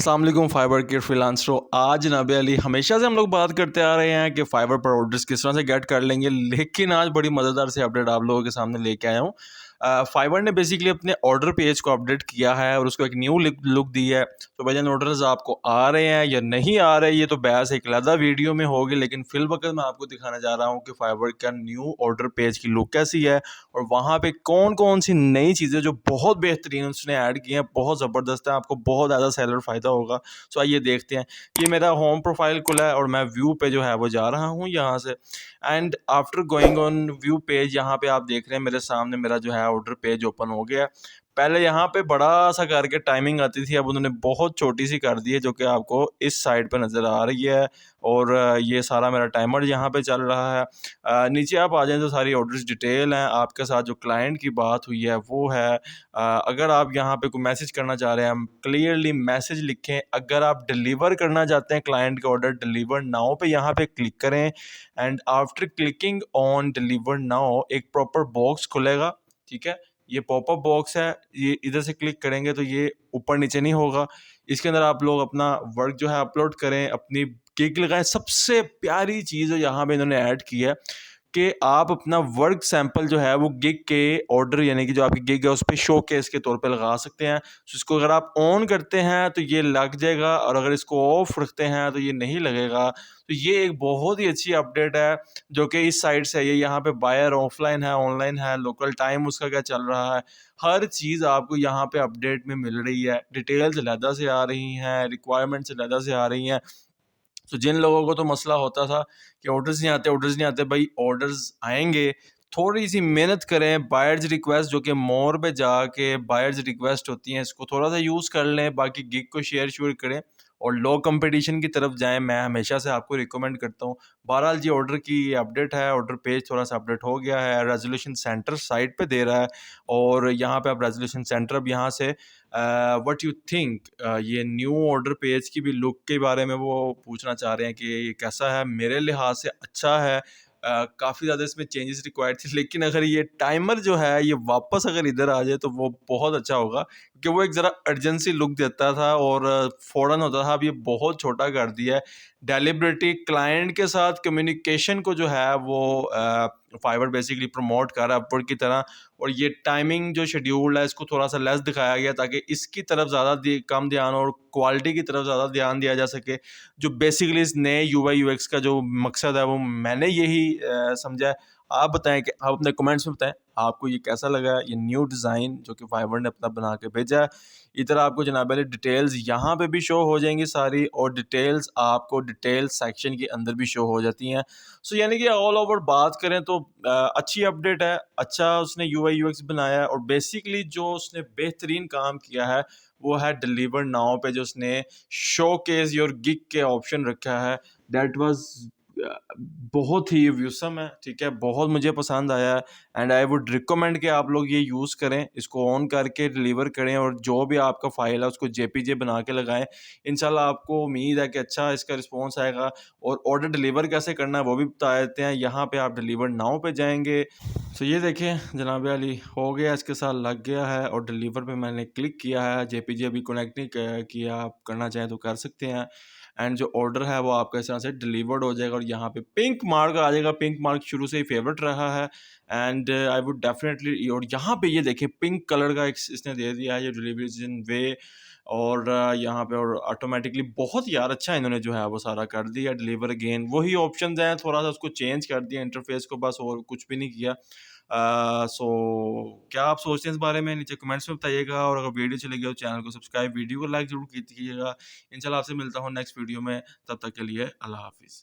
अस्सलाम वालेकुम फाइबर के फ्रीलांसरों। आज जनाब अली, हमेशा से हम लोग बात करते आ रहे हैं कि फाइबर पर ऑर्डर्स किस तरह से गेट कर लेंगे, लेकिन आज बड़ी मज़ेदार से अपडेट आप लोगों के सामने लेके आया हूँ। फाइबर ने बेसिकली अपने ऑर्डर पेज को अपडेट किया है और उसको एक न्यू लुक दी है। तो भाईजान, ऑर्डर्स आपको आ रहे हैं या नहीं आ रहे, ये तो बहस एक अलग वीडियो में होगी, लेकिन फिलवक्त मैं आपको दिखाने जा रहा हूँ कि फाइबर का न्यू ऑर्डर पेज की लुक कैसी है और वहाँ पे कौन कौन सी नई चीज़ें जो बहुत बेहतरीन उसने ऐड की हैं, बहुत ज़बरदस्त है, आपको बहुत ज़्यादा सेलर फ़ायदा होगा। सो आइए देखते हैं। ये मेरा होम प्रोफाइल खुला है और मैं व्यू पे जो है वो जा रहा हूँ यहाँ से। And after going on view page, यहाँ पे आप देख रहे हैं मेरे सामने मेरा जो है ऑर्डर पेज ओपन हो गया है। पहले यहाँ पे बड़ा सा करके टाइमिंग आती थी, अब उन्होंने बहुत छोटी सी कर दी है, जो कि आपको इस साइड पे नज़र आ रही है। और ये सारा मेरा टाइमर यहाँ पे चल रहा है। नीचे आप आ जाएं तो सारी ऑर्डर्स डिटेल हैं। आपके साथ जो क्लाइंट की बात हुई है वो है। अगर आप यहाँ पे कोई मैसेज करना चाह रहे हैं, क्लियरली मैसेज लिखें। अगर आप डिलीवर करना चाहते हैं क्लाइंट का ऑर्डर, डिलीवर नाउ पे यहाँ पे क्लिक करें। And after clicking on deliver now, एक प्रॉपर बॉक्स खुलेगा। ठीक है, ये पॉपअप बॉक्स है, ये इधर से क्लिक करेंगे तो ये ऊपर नीचे नहीं होगा। इसके अंदर आप लोग अपना वर्क जो है अपलोड करें, अपनी गिग लगाएं। सबसे प्यारी चीज़ यहाँ पे इन्होंने ऐड की है कि आप अपना वर्क सैंपल जो है वो गिग के ऑर्डर, यानी कि जो आपकी गिग है उस पर शो केस के तौर पे लगा सकते हैं। तो इसको अगर आप ऑन करते हैं तो ये लग जाएगा, और अगर इसको ऑफ रखते हैं तो ये नहीं लगेगा। तो ये एक बहुत ही अच्छी अपडेट है जो कि इस साइड से है। ये यहाँ पे बायर ऑफलाइन है, ऑनलाइन है, लोकल टाइम उसका क्या चल रहा है, हर चीज़ आपको यहाँ पे अपडेट में मिल रही है। डिटेल्स अलहदा से आ रही हैं, रिक्वायरमेंट्स अलहदा से आ रही हैं। तो जिन लोगों को तो मसला होता था कि ऑर्डर्स नहीं आते, भाई ऑर्डर्स आएंगे। थोड़ी सी मेहनत करें, बायर्स रिक्वेस्ट जो कि मोर पे जाके बायर्स रिक्वेस्ट होती हैं, इसको थोड़ा सा यूज़ कर लें, बाकी गिग को शेयर करें और लो कंपटीशन की तरफ जाएं। मैं हमेशा से आपको रिकमेंड करता हूँ। बहरहाल जी, ऑर्डर की अपडेट है, ऑर्डर पेज थोड़ा सा अपडेट हो गया है, रेजोल्यूशन सेंटर साइट पे दे रहा है। और यहाँ पे आप रेजोल्यूशन सेंटर, अब यहाँ से व्हाट यू थिंक, ये न्यू ऑर्डर पेज की भी लुक के बारे में वो पूछना चाह रहे हैं कि ये कैसा है। मेरे लिहाज से अच्छा है। काफ़ी ज़्यादा इसमें चेंजेस रिक्वायर्ड थी, लेकिन अगर ये टाइमर जो है ये वापस अगर इधर आ जाए तो वो बहुत अच्छा होगा, क्योंकि वो एक ज़रा अर्जेंसी लुक देता था और फ़ौरन होता था। अब ये बहुत छोटा कर दिया है। डेलिबरेटली क्लाइंट के साथ कम्युनिकेशन को जो है वो फाइबर बेसिकली प्रमोट कर रहा है अपवर्ड की तरह। और ये टाइमिंग जो शेड्यूल है इसको थोड़ा सा लेस दिखाया गया, ताकि इसकी तरफ ज़्यादा कम ध्यान और क्वालिटी की तरफ ज़्यादा ध्यान दिया जा सके। जो बेसिकली इस नए यूआई यूएक्स का जो मकसद है वो मैंने यही समझा है। आप बताएं कि आप अपने कमेंट्स में बताएं आपको ये कैसा लगा, ये न्यू डिज़ाइन जो कि फाइबर ने अपना बना के भेजा है। इधर आपको जनाब वाले डिटेल्स यहाँ पे भी शो हो जाएंगी सारी, और डिटेल्स आपको डिटेल्स सेक्शन के अंदर भी शो हो जाती हैं। सो यानी कि ऑल ओवर बात करें तो अच्छी अपडेट है, अच्छा उसने यूआई यूएक्स बनाया है। और बेसिकली जो उसने बेहतरीन काम किया है वो है डिलीवर नाउ पे जो उसने शो केस योर गिग के ऑप्शन रखा है। दैट वाज बहुत ही व्यूसम है। ठीक है, बहुत मुझे पसंद आया है। एंड आई वुड रिकमेंड कि आप लोग ये यूज़ करें, इसको ऑन करके डिलीवर करें और जो भी आपका फ़ाइल है उसको जेपीजे बना के लगाएं। इंशाल्लाह आपको उम्मीद है कि अच्छा इसका रिस्पॉन्स आएगा। और ऑर्डर डिलीवर कैसे करना है वो भी बता देते हैं। यहाँ पे आप डिलीवर नाउ पे जाएंगे तो ये देखें जनाब अली, हो गया, इसके साथ लग गया है और डिलीवर पे मैंने क्लिक किया है। जेपीजे अभी कनेक्ट नहीं किया, आप करना चाहें तो कर सकते हैं। एंड जो ऑर्डर है वो आपका इस तरह से डिलीवर्ड हो जाएगा और यहाँ पे पिंक मार्क आ जाएगा। पिंक मार्क शुरू से ही फेवरेट रहा है। एंड आई वुड डेफिनेटली, और यहाँ पे ये देखें पिंक कलर का एक इसने दे दिया है, ये डिलीवरी इन वे। और यहाँ पे और ऑटोमेटिकली बहुत यार अच्छा इन्होंने जो है वो सारा कर दिया। डिलीवर अगेन वही ऑप्शन हैं, थोड़ा सा उसको चेंज कर दिया इंटरफेस को, बस और कुछ भी नहीं किया। सो क्या आप सोचते हैं इस बारे में, नीचे कमेंट्स में बताइएगा। और अगर वीडियो चलेगी तो चैनल को सब्सक्राइब, वीडियो को लाइक जरूर कीजिएगा। इंशाल्लाह आपसे मिलता हूँ नेक्स्ट वीडियो में, तब तक के लिए अल्लाह हाफिज़।